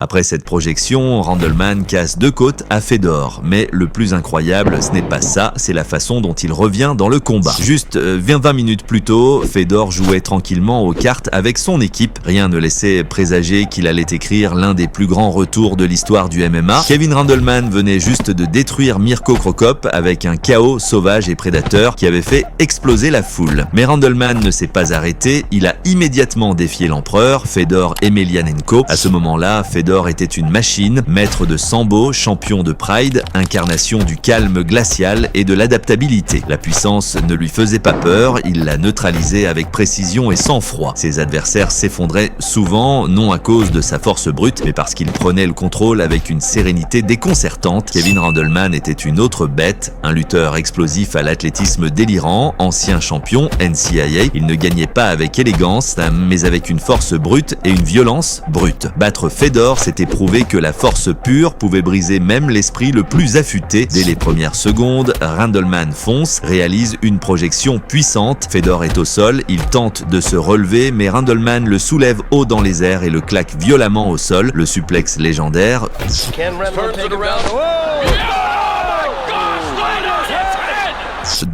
Après cette projection, Randleman casse 2 côtes à Fedor. Mais le plus incroyable, ce n'est pas ça, c'est la façon dont il revient dans le combat. Juste 20 minutes plus tôt, Fedor jouait tranquillement aux cartes avec son équipe. Rien ne laissait présager qu'il allait écrire l'un des plus grands retours de l'histoire du MMA. Kevin Randleman venait juste de détruire Mirko Cro Cop avec un chaos sauvage et prédateur qui avait fait exploser la foule. Mais Randleman ne s'est pas arrêté, il a immédiatement défié l'empereur, Fedor Emelianenko. À ce moment-là, Fedor était une machine, maître de sambo, champion de Pride, incarnation du calme glacial et de l'adaptabilité. La puissance ne lui faisait pas peur, il la neutralisait avec précision et sang-froid. Ses adversaires s'effondraient souvent, non à cause de sa force brute, mais parce qu'il prenait le contrôle avec une sérénité déconcertante. Kevin Randleman était une autre bête, un lutteur explosif à l'athlétisme délirant, ancien champion NCAA. Il ne gagnait pas avec élégance, mais avec une force brute et une violence brute. Battre Fedor, c'était prouvé que la force pure pouvait briser même l'esprit le plus affûté. Dès les premières secondes, Randleman fonce, réalise une projection puissante. Fedor est au sol, il tente de se relever, mais Randleman le soulève haut dans les airs et le claque violemment au sol. Le suplex légendaire.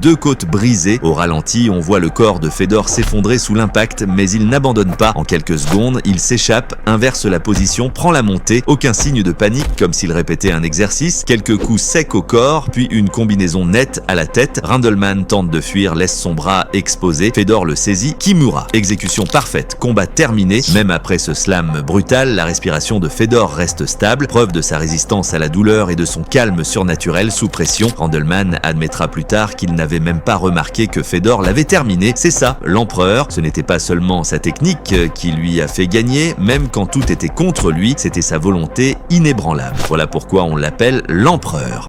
Deux côtes brisées. Au ralenti, on voit le corps de Fedor s'effondrer sous l'impact, mais il n'abandonne pas. En quelques secondes, il s'échappe, inverse la position, prend la montée. Aucun signe de panique, comme s'il répétait un exercice. Quelques coups secs au corps, puis une combinaison nette à la tête. Randleman tente de fuir, laisse son bras exposé. Fedor le saisit. Kimura. Exécution parfaite. Combat terminé. Même après ce slam brutal, la respiration de Fedor reste stable. Preuve de sa résistance à la douleur et de son calme surnaturel sous pression. Randleman admettra plus tard qu'il n'avait même pas remarqué que Fedor l'avait terminé. C'est ça, l'empereur. Ce n'était pas seulement sa technique qui lui a fait gagner, même quand tout était contre lui, c'était sa volonté inébranlable. Voilà pourquoi on l'appelle l'empereur.